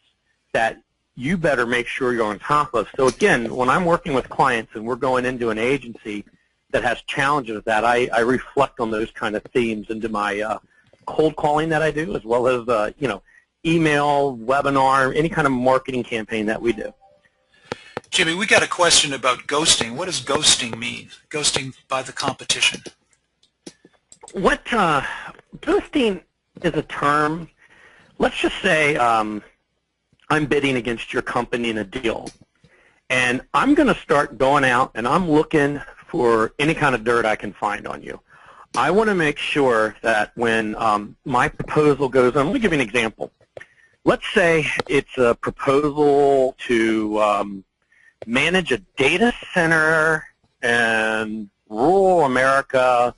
that you better make sure you're on top of. So again, when I'm working with clients and we're going into an agency that has challenges with that, I reflect on those kind of themes into my cold calling that I do, as well as you know, email, webinar, any kind of marketing campaign that we do. Jimmy, we got a question about ghosting. What does ghosting mean? Ghosting by the competition. What ghosting is a term. Let's just say I'm bidding against your company in a deal, and I'm going to start going out and I'm looking for any kind of dirt I can find on you. I want to make sure that when my proposal goes on, let me give you an example. Let's say it's a proposal to manage a data center in rural America,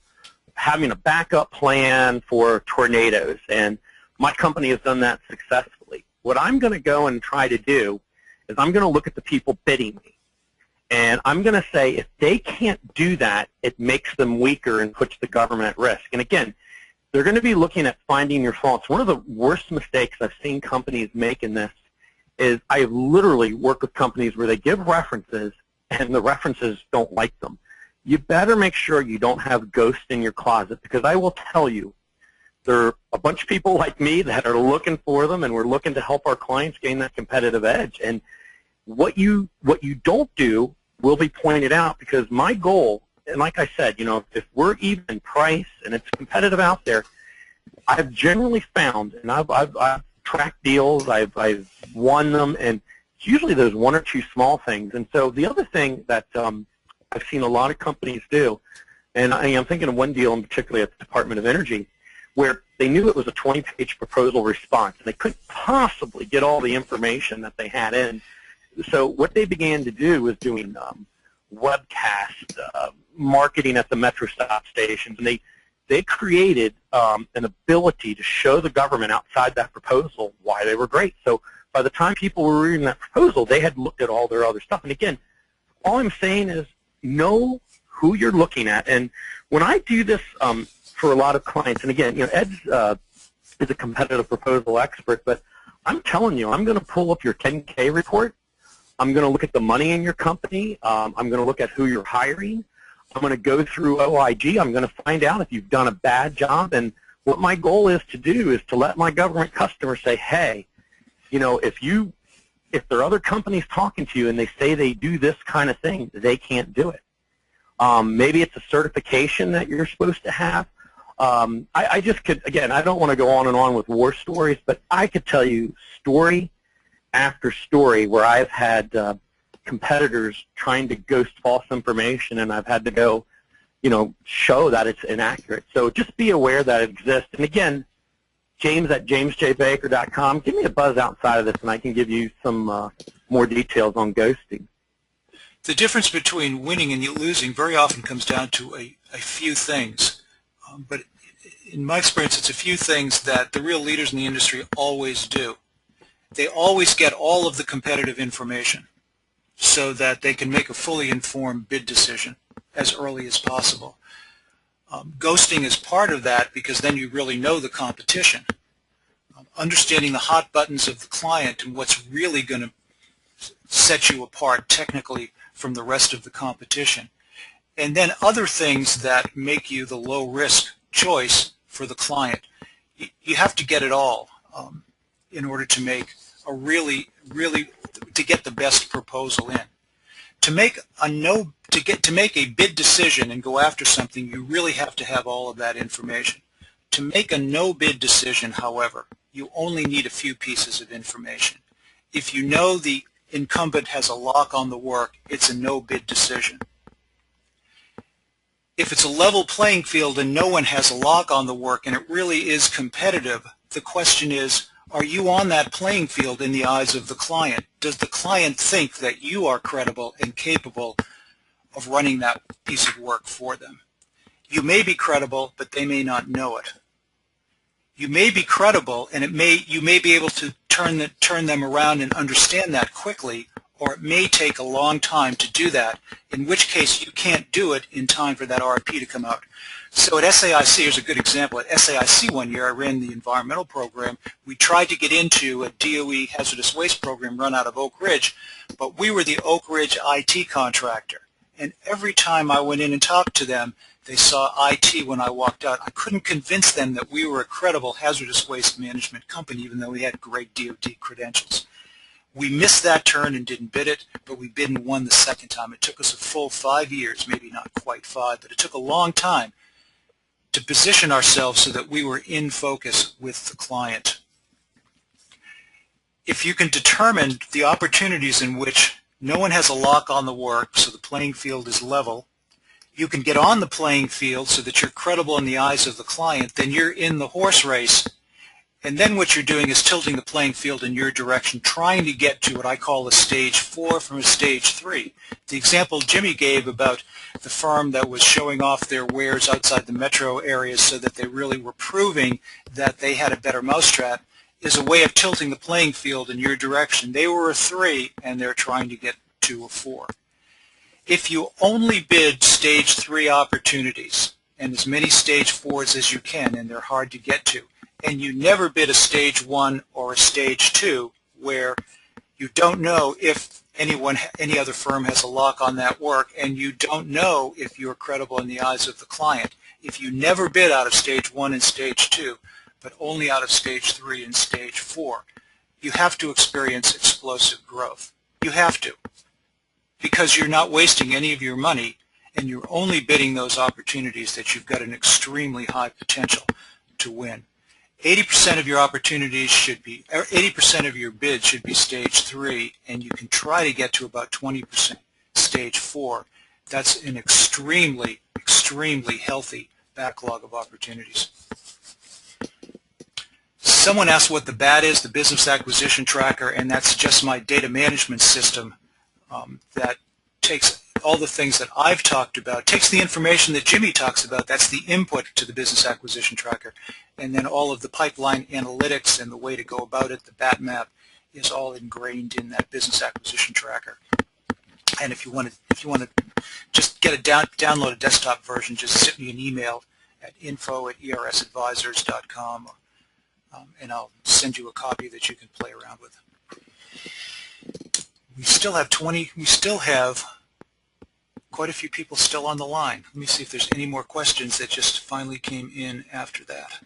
having a backup plan for tornadoes, and my company has done that successfully. What I'm going to go and try to do is I'm going to look at the people bidding me, and I'm going to say if they can't do that, it makes them weaker and puts the government at risk. And again, they're going to be looking at finding your faults. One of the worst mistakes I've seen companies make in this is I've literally worked with companies where they give references and the references don't like them. You better make sure you don't have ghosts in your closet, because I will tell you, there are a bunch of people like me that are looking for them, and we're looking to help our clients gain that competitive edge. And what you don't do will be pointed out, because my goal, and like I said, you know, if we're even price and it's competitive out there, I've generally found, and I've tracked deals, I've won them, and it's usually those 1 or 2 small things. And so the other thing that I've seen a lot of companies do, and I'm thinking of one deal in particular at the Department of Energy, where they knew it was a 20-page proposal response, and they couldn't possibly get all the information that they had in. So what they began to do was doing webcast marketing at the Metro stop stations, and they created an ability to show the government outside that proposal why they were great. So by the time people were reading that proposal, they had looked at all their other stuff. And again, all I'm saying is know who you're looking at. And when I do this for a lot of clients, and again, you know, Ed's is a competitive proposal expert, but I'm telling you, I'm going to pull up your 10K report. I'm going to look at the money in your company. I'm going to look at who you're hiring. I'm going to go through OIG. I'm going to find out if you've done a bad job. And what my goal is to do is to let my government customers say, hey, you know, if there are other companies talking to you and they say they do this kind of thing, they can't do it. Maybe it's a certification that you're supposed to have. I just could, again, I don't want to go on and on with war stories, but I could tell you story after story where I've had competitors trying to ghost false information, and I've had to go, you know, show that it's inaccurate. So just be aware that it exists. And again, James at jamesjbaker.com, give me a buzz outside of this, and I can give you some more details on ghosting. The difference between winning and losing very often comes down to a few things. But in my experience, it's a few things that the real leaders in the industry always do. They always get all of the competitive information so that they can make a fully informed bid decision as early as possible. Ghosting is part of that because then you really know the competition. Understanding the hot buttons of the client and what's really going to set you apart technically from the rest of the competition. And then other things that make you the low-risk choice for the client. You have to get it all in order to make a to get the best proposal in. To make a bid decision and go after something, you really have to have all of that information. To make a no-bid decision, however, you only need a few pieces of information. If you know the incumbent has a lock on the work, it's a no-bid decision. If it's a level playing field and no one has a lock on the work and it really is competitive, the question is, are you on that playing field in the eyes of the client? Does the client think that you are credible and capable of running that piece of work for them? You may be credible, but they may not know it. You may be credible, and you may be able to turn them around and understand that quickly, or it may take a long time to do that, in which case you can't do it in time for that RFP to come out. So at SAIC, here's a good example. At SAIC one year, I ran the environmental program. We tried to get into a DOE hazardous waste program run out of Oak Ridge, but we were the Oak Ridge IT contractor. And every time I went in and talked to them, they saw IT when I walked out. I couldn't convince them that we were a credible hazardous waste management company, even though we had great DOD credentials. We missed that turn and didn't bid it, but we bid and won the second time. It took us a full 5 years, maybe not quite 5, but it took a long time to position ourselves so that we were in focus with the client. If you can determine the opportunities in which no one has a lock on the work, so the playing field is level, you can get on the playing field so that you're credible in the eyes of the client, then you're in the horse race. And then what you're doing is tilting the playing field in your direction, trying to get to what I call a stage 4 from a stage 3. The example Jimmy gave about the firm that was showing off their wares outside the metro areas so that they really were proving that they had a better mousetrap is a way of tilting the playing field in your direction. They were a 3 and they're trying to get to a 4. If you only bid stage 3 opportunities and as many stage 4s as you can, and they're hard to get to, and you never bid a stage 1 or a stage 2 where you don't know if any other firm has a lock on that work, and you don't know if you're credible in the eyes of the client. If you never bid out of stage 1 and stage 2, but only out of stage 3 and stage 4, you have to experience explosive growth. You have to, because you're not wasting any of your money, and you're only bidding those opportunities that you've got an extremely high potential to win. 80% of your opportunities should be, 80% of your bids should be stage 3, and you can try to get to about 20% stage 4. That's an extremely, extremely healthy backlog of opportunities. Someone asked what the BAT is, the Business Acquisition Tracker, and that's just my data management system that takes all the things that I've talked about, takes the information that Jimmy talks about, that's the input to the Business Acquisition Tracker, and then all of the pipeline analytics and the way to go about it, the BAT map, is all ingrained in that Business Acquisition Tracker. And if you want to just get download a desktop version, just send me an email at info@ersadvisors.com. and I'll send you a copy that you can play around with. We still have quite a few people still on the line. Let me see if there's any more questions that just finally came in after that.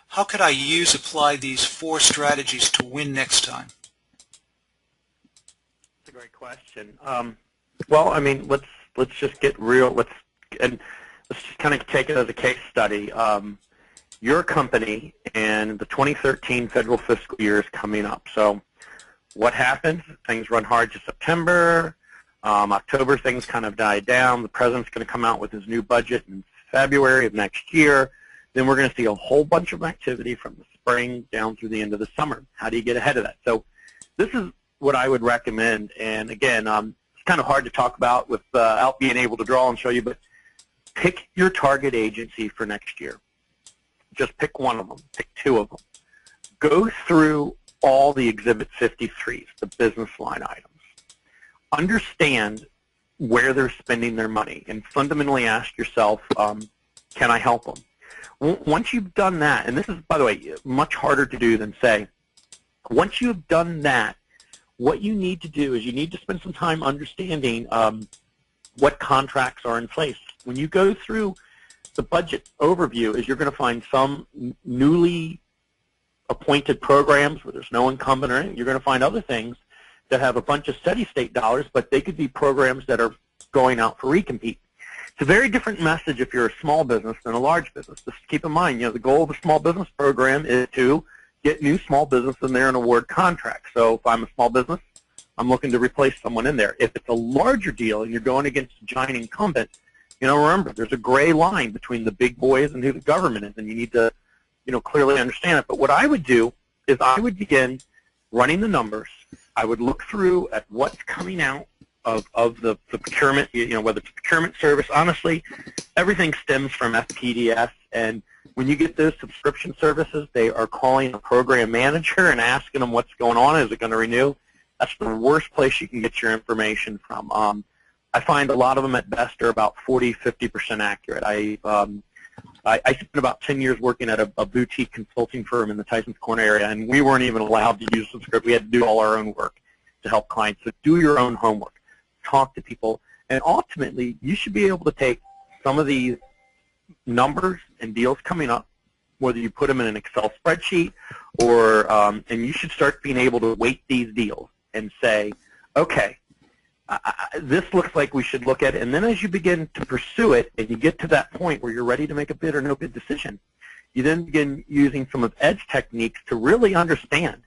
How could I apply these 4 strategies to win next time? That's a great question. Well, I mean, let's just get real. Let's just kind of take it as a case study. Your company and the 2013 federal fiscal year is coming up. So what happens? Things run hard to September. October, things kind of die down. The president's going to come out with his new budget in February of next year. Then we're going to see a whole bunch of activity from the spring down through the end of the summer. How do you get ahead of that? So this is what I would recommend. And again, it's kind of hard to talk about without being able to draw and show you, but pick your target agency for next year. Just pick one of them. Pick 2 of them. Go through all the Exhibit 53s, the business line items. Understand where they're spending their money and fundamentally ask yourself, can I help them? Once you've done that, and this is, by the way, much harder to do than say, once you've done that, what you need to do is you need to spend some time understanding what contracts are in place. When you go through the budget overview, is you're going to find some newly appointed programs where there's no incumbent or anything. You're going to find other things that have a bunch of steady state dollars, but they could be programs that are going out for recompete. It's a very different message if you're a small business than a large business. Just keep in mind, the goal of a small business program is to get new small business in there and award contracts. So if I'm a small business, I'm looking to replace someone in there. If it's a larger deal and you're going against a giant incumbent, remember, there's a gray line between the big boys and who the government is, and you need to, clearly understand it. But what I would do is I would begin running the numbers. I would look through at what's coming out of the procurement, whether it's a procurement service. Honestly, everything stems from FPDS, and when you get those subscription services, they are calling a program manager and asking them what's going on. Is it going to renew? That's the worst place you can get your information from. I find a lot of them at best are about 40–50% accurate. I spent about 10 years working at a boutique consulting firm in the Tysons Corner area, and we weren't even allowed to use subscription. We had to do all our own work to help clients. So do your own homework. Talk to people. And ultimately, you should be able to take some of these numbers and deals coming up, whether you put them in an Excel spreadsheet or, and you should start being able to weight these deals and say, okay, this looks like we should look at it. And then as you begin to pursue it and you get to that point where you're ready to make a bid or no bid decision, you then begin using some of Ed's techniques to really understand,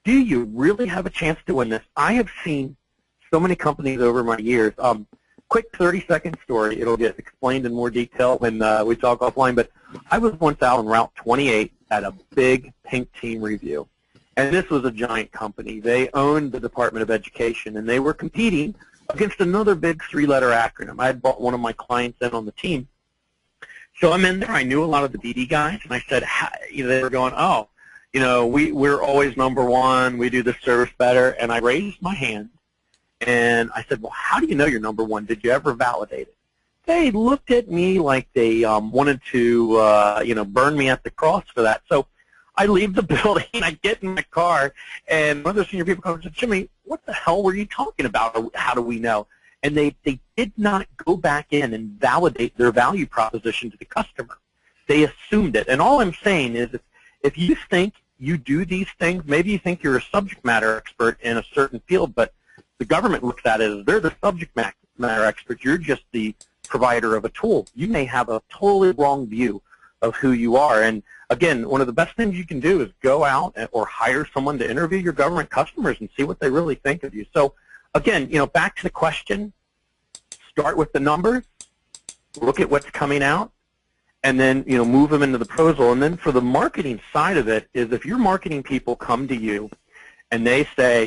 do you really have a chance to win this? I have seen so many companies over my years. Quick 30-second story. It'll get explained in more detail when we talk offline, but I was once out on Route 28 at a big pink team review. And this was a giant company. They owned the Department of Education, and they were competing against another big 3-letter acronym. I had brought one of my clients in on the team. So I'm in there. I knew a lot of the BD guys, and I said, they were going, oh, we're always #1. We do this service better. And I raised my hand, and I said, well, how do you know you're #1? Did you ever validate it? They looked at me like they wanted to, burn me at the cross for that. So I leave the building, I get in my car, and one of the senior people comes and says, Jimmy, what the hell were you talking about, or how do we know? And they did not go back in and validate their value proposition to the customer. They assumed it. And all I'm saying is if you think you do these things, maybe you think you're a subject matter expert in a certain field, but the government looks at it as they're the subject matter expert. You're just the provider of a tool. You may have a totally wrong view of who you are. And again, one of the best things you can do is go out or hire someone to interview your government customers and see what they really think of you. So again, back to the question, start with the numbers, look at what's coming out, and then move them into the proposal. And then for the marketing side of it is if your marketing people come to you and they say,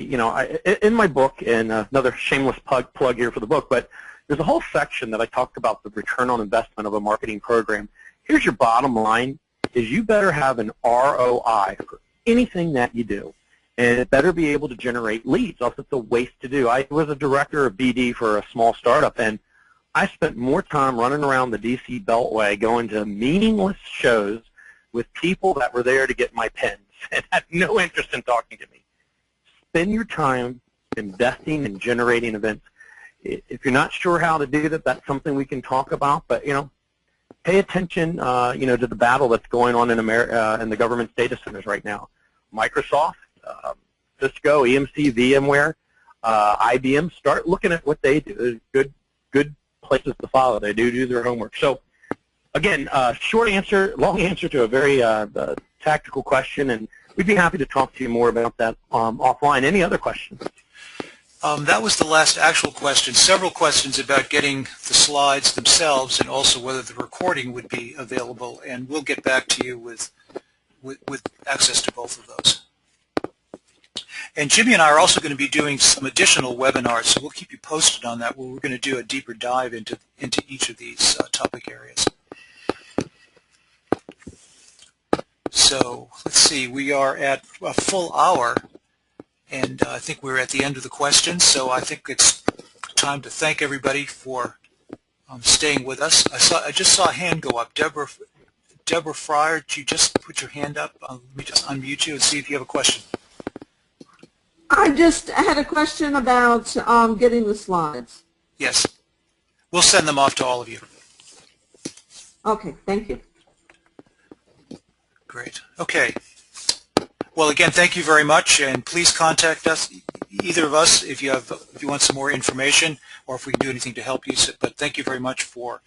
in my book, and another shameless plug here for the book, but there's a whole section that I talked about the return on investment of a marketing program. Here's your bottom line, is you better have an ROI for anything that you do, and it better be able to generate leads, else it's a waste to do. I was a director of BD for a small startup, and I spent more time running around the DC Beltway going to meaningless shows with people that were there to get my pens and had no interest in talking to me. Spend your time investing and generating events. If you're not sure how to do that, that's something we can talk about. But pay attention, to the battle that's going on in the government's data centers right now. Microsoft, Cisco, EMC, VMware, IBM. Start looking at what they do. There's good places to follow. They do their homework. So, again, short answer, long answer to a very tactical question, and we'd be happy to talk to you more about that offline. Any other questions? That was the last actual question. Several questions about getting the slides themselves and also whether the recording would be available, and we'll get back to you with access to both of those. And Jimmy and I are also going to be doing some additional webinars, so we'll keep you posted on that, where we're going to do a deeper dive into each of these topic areas. So let's see, we are at a full hour, and I think we're at the end of the questions, so I think it's time to thank everybody for staying with us. I just saw a hand go up. Deborah Fryer, did you just put your hand up? Let me just unmute you and see if you have a question. I just had a question about getting the slides. Yes. We'll send them off to all of you. Okay, thank you. Great. Okay. Well, again, thank you very much, and please contact us, either of us, if you want some more information or if we can do anything to help you. But thank you very much for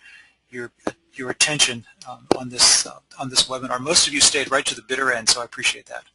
your attention on this webinar. Most of you stayed right to the bitter end, so I appreciate that.